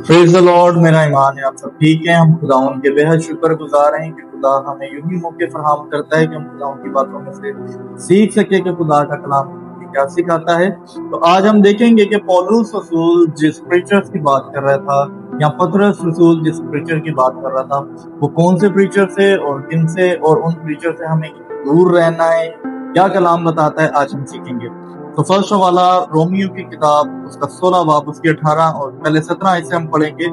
Praise the Lord. मेरा ईमान है आप सब ठीक है। हम खुदा के बेहद शुक्र गुजार हैं कि खुदा हमें यूं ही मौके फराहम करता है कि हम खुदा की बातों में से सीख सके कि खुदा का कलाम हमें क्या सिखाता है। तो आज हम देखेंगे कि पौलुस रसूल जिस प्रीचर्स की बात कर रहा था या पतरस रसूल जिस प्रीचर की बात कर रहा था वो कौन से प्रीचर से और किन से, और उन प्रीचर से हमें दूर रहना है, क्या कलाम बताता है, आज हम सीखेंगे। तो फर्स्ट वाला रोमियो की किताब उसका 16 बाब उसकी 18 और पहले 17 ऐसे हम पढ़ेंगे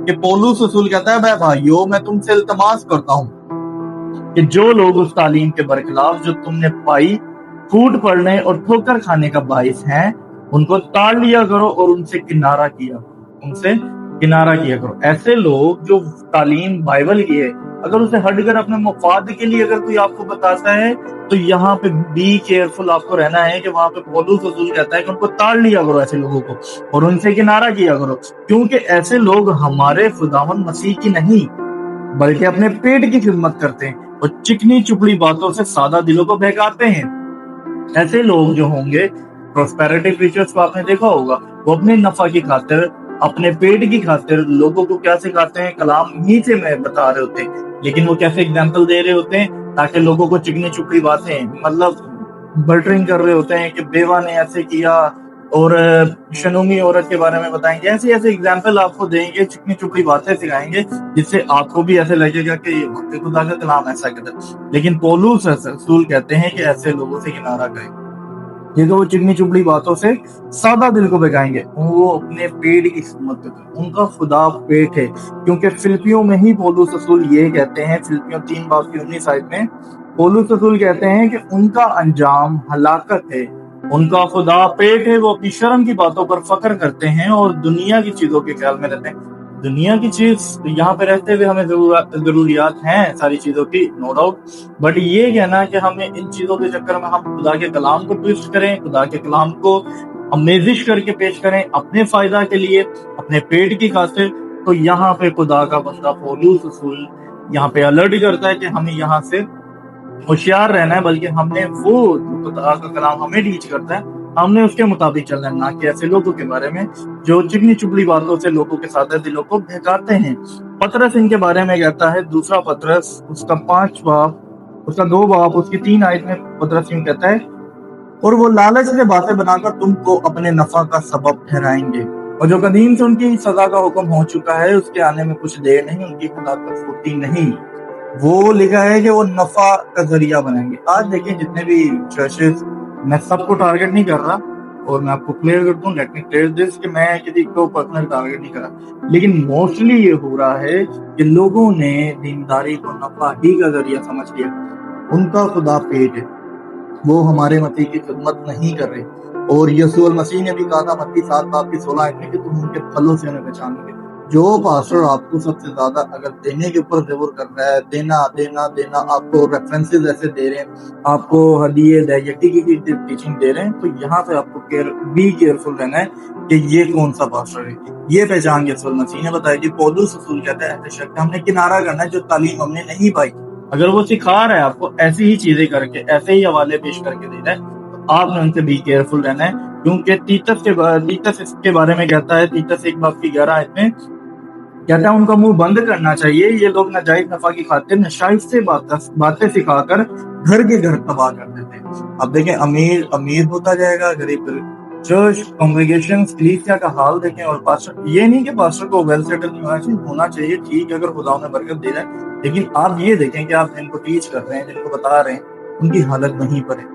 कि पौलुस रसूल कहता है, मैं भाइयों मैं तुमसे इल्तमास करता हूँ कि जो लोग उस तालीम के बरखिलाफ जो तुमने पाई फूट पड़ने और ठोकर खाने का बाइस हैं उनको ताड़ लिया करो और उनसे किनारा किया करो। ऐसे लोग जो तालीम बाइबल की है अगर उसे हटकर अपने मुफाद के लिए अगर कोई आपको बताता है तो यहाँ पे बी केयरफुल आपको रहना है कि वहां पे पौलुस रसूल कहता है कि उनको ताड़ लिया करो ऐसे लोगों को और उनसे किनारा किया करो, क्योंकि ऐसे लोग हमारे खुदावन मसीह की नहीं बल्कि अपने पेट की खिदमत करते हैं और चिकनी चुपड़ी बातों से सादा दिलों को बहकाते हैं। ऐसे लोग जो होंगे प्रोस्पेरिटी प्रीचर्स को आपने देखा होगा, वो अपने नफा की खातिर अपने पेट की खातिर लोगों को क्या सिखाते हैं, कलाम ही से मैं बता रहे होते हैं, लेकिन वो कैसे एग्जाम्पल दे रहे होते हैं ताकि लोगों को चिकनी चुपड़ी बातें मतलब बल्टरिंग कर रहे होते हैं कि बेवा ने ऐसे किया और शनूमी औरत के बारे में बताएंगे, ऐसे ऐसे एग्जाम्पल आपको देंगे, चिकनी चुपड़ी बातें सिखाएंगे जिससे आपको भी ऐसे लगेगा कि खुदा का कलाम ऐसा कहता है। लेकिन पौलुस रसूल कहते हैं कि ऐसे लोगों से किनारा करें ये तो वो चिकनी चुपड़ी बातों से सादा दिल को बहकाएंगे, वो अपने पेट की खिदमत करते, उनका खुदा पेट है। क्योंकि फिलिपियों में ही पौलुस रसूल ये कहते हैं, फिलिपियों 3 बाब की 19 आयत में पौलुस रसूल कहते हैं कि उनका अंजाम हलाकत है, उनका खुदा पेट है, वो अपनी शर्म की बातों पर फख्र करते हैं और दुनिया की चीजों के ख्याल में रहते हैं। दुनिया की चीज यहाँ पे रहते हुए हमें जरूरियात हैं सारी चीजों की, नो डाउट, बट ये कहना कि हमें इन चीजों के चक्कर में हम खुदा के कलाम को ट्विस्ट करें, खुदा के कलाम को अमेजिश करके पेश करें अपने फायदा के लिए, अपने पेट की खातिर, तो यहाँ पे खुदा का बंदा पौलुस रसूल यहाँ पे अलर्ट करता है कि हमें यहाँ से होशियार रहना है, बल्कि हमने वो खुदा का कलाम हमें टीच करता है हमने उसके मुताबिक चलना है, ना कि ऐसे लोगों के बारे में जो चिकनी चुपड़ी बातों से लोगों के साथ दिलों को बहकाते हैं। पतरस इनके बारे में कहता है, दूसरा पतरस उसका 5 बाब उसका 2 बाब उसकी 3 आयत में पतरस यूं कहता है, और वो लालच से बातें बनाकर तुमको अपने नफा का सबब ठहराएंगे, और जो कदीम से उनकी सजा का हुक्म हो चुका है उसके आने में कुछ देर नहीं, उनकी खुदा तक फुर्ती नहीं। वो लिखा है कि वो नफा का जरिया बनाएंगे। आज देखें जितने भी चर्चेस, मैं सबको टारगेट नहीं कर रहा और मैं आपको क्लियर कर दूं, लेट मी क्लियर दिस कि मैं किसी को पर्सनल टारगेट नहीं कर रहा, लेकिन मोस्टली ये हो रहा है कि लोगों ने दीनदारी को नफा ही का जरिया समझ लिया। उनका खुदा पेट है, वो हमारे मसीह की खिदमत नहीं कर रहे। और यीशु मसीह ने भी कहा था मत्ती 7 बाब की 16 आयत में कि तुम उनके फलों से उन्हें पहचानोगे। जो पास्टर आपको सबसे ज्यादा अगर देने के ऊपर जोर कर रहा है, देना देना देना, आपको रेफरेंसेस ऐसे दे रहे हैं, आपको हदीये दैयती की टीचिंग दे रहे हैं, तो यहाँ पे आपको बी केयरफुल रहना है कि ये कौन सा पास्टर है। ये पहचान यीशु मसीह ने बताया कि पौलुस रसूल कहता है ऐसे शख्स हमने किनारा करना है जो तालीम हमने नहीं पाई। अगर वो सिखा रहा है आपको ऐसी ही चीजें करके, ऐसे ही हवाले पेश करके दे रहा है, तो आपने उनसे बी केयरफुल रहना है। क्योंकि तीतस इसके बारे में कहता है, तीतस 1 बाब की 11 आयत में कहता है उनका मुंह बंद करना चाहिए, ये लोग नाजायज नफा की खातिर नशाइस्ते बातें सिखाकर घर के घर तबाह कर देते हैं। अब देखें अमीर अमीर होता जाएगा, गरीब चर्च कांग्रेगेशन कलीसिया का हाल देखें। और पास्टर, ये नहीं कि पास्टर को वेल सेटल नहीं होना चाहिए, ठीक है, अगर खुदा ने बरकत दे रहा है, लेकिन आप ये देखें कि आप जिनको टीच कर रहे हैं, जिनको बता रहे हैं, उनकी हालत वहीं पर है,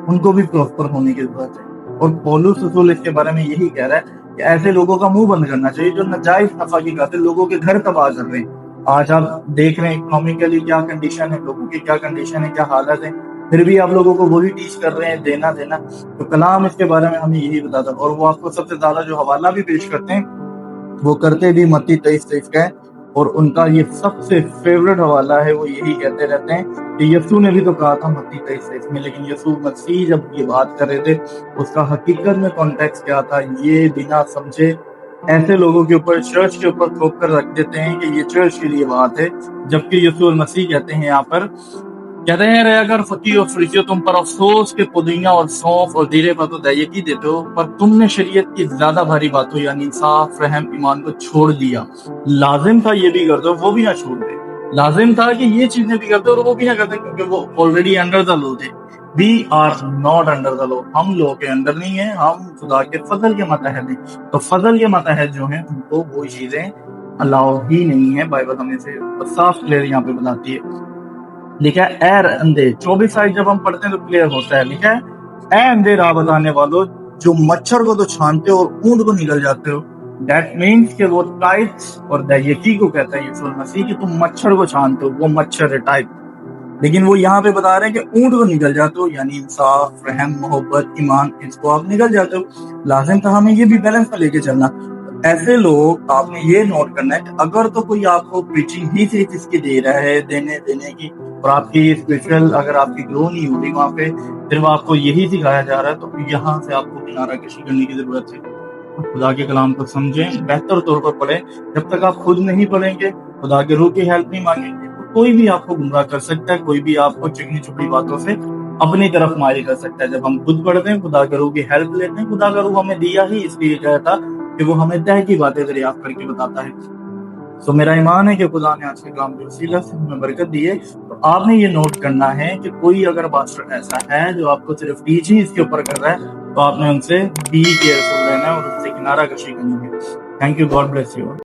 उनको भी प्रॉपर होने की जरूरत है। और पौलुस रसूल इसके बारे में यही कह रहा है कि ऐसे लोगों का मुंह बंद करना चाहिए जो नाजायज नफा की खातिर लोगों के घर तबाह कर रहे हैं। आज आप देख रहे हैं इकोनॉमिकली क्या कंडीशन है, लोगों की क्या कंडीशन है, क्या हालत है, फिर भी आप लोगों को वही टीच कर रहे हैं देना देना। तो कलाम इसके बारे में हमें यही बताता है। और वो आपको सबसे ज्यादा जो हवाला भी पेश करते हैं वो करते भी मत्ती 23 का है, और उनका ये सबसे फेवरेट हवाला है, वो यही कहते रहते हैं कि यीशु ने भी तो कहा था मत्ती 23 में, लेकिन यीशु मसीह जब ये बात कर रहे थे उसका हकीकत में कॉन्टेक्स्ट क्या था ये बिना समझे ऐसे लोगों के ऊपर, चर्च के ऊपर थोप कर रख देते हैं कि ये चर्च के लिए बात है, जबकि यीशु मसीह कहते हैं यहाँ पर कहते हैं रे अगर फकीर और फरीसियों तुम पर अफसोस के पुदीना और सौंफ और जीरे पर तो दयकी देते हो, पर तुमने शरीयत की ज्यादा भारी बातों यानी इंसाफ रहम ईमान को छोड़ दिया। लाजिम था ये भी कर दो वो भी ना छोड़ दे, लाजिम था कि ये चीजें भी करते और वो भी ना करते, क्योंकि वो ऑलरेडी अंडर द लॉ थे। We are not under the law, हम लॉ के अंदर नहीं है, हम खुदा के फजल के मतहत हैं। तो फजल के मतहत जो हैं उनको वो चीजें अलाउ ही नहीं है। बाइबल हमें से साफ क्लियर यहाँ पे बताती है। लिखा है ए अंधे, 24 आयत जब हम पढ़ते हैं तो क्लियर होता है। लिखा है ए अंधे राह बताने वालों, जो मच्छर को तो छानते हो और ऊंट को निकल जाते हो। दैट मीन्स कि वो टाइप और दयकी को कहता है यीशु मसीह कि तुम मच्छर को छानते हो, वो मच्छर है टाइप। लेकिन वो यहाँ पे बता रहे हैं कि ऊंट को निकल जाते हो, यानी इंसाफ रहम मोहब्बत ईमान, इसको आप निकल जाते हो। लाजिम था हमें ये भी बैलेंस में लेके चलना। ऐसे लोग, आपने ये नोट करना है कि अगर तो कोई आपको प्रीचिंग ही सिर्फ इसकी दे रहा है देने की, और आपकी स्पिरिचुअल अगर आपकी ग्रो नहीं हो रही वहाँ पे, सिर्फ आपको यही सिखाया जा रहा है, तो यहाँ से आपको किनारा कशी करने की जरूरत है। खुदा के कलाम को समझें, बेहतर तौर पर पढ़ें। जब तक आप खुद नहीं पढ़ेंगे, खुदा के रूह की हेल्प नहीं मांगेंगे, तो कोई भी आपको गुमराह कर सकता है, कोई भी आपको चिकनी चुपड़ी बातों से अपनी तरफ मारी कर सकता है। जब हम खुद पढ़ते हैं, खुदा के रूह की हेल्प लेते हैं, खुदा का रूह हमें दिया ही इसलिए गया था कि वो हमें तय की बातें दरियाफ्त करके बताता है। तो मेरा ईमान है कि खुदा ने आज के काम के वसीला से हमें बरकत दी है। तो आपने ये नोट करना है कि कोई अगर पास्टर ऐसा है जो आपको सिर्फ टीच ही इसके ऊपर कर रहा है, तो आपने उनसे बी केयरफुल रहना है और उससे किनारा कशी करनी है। Thank you, God bless you.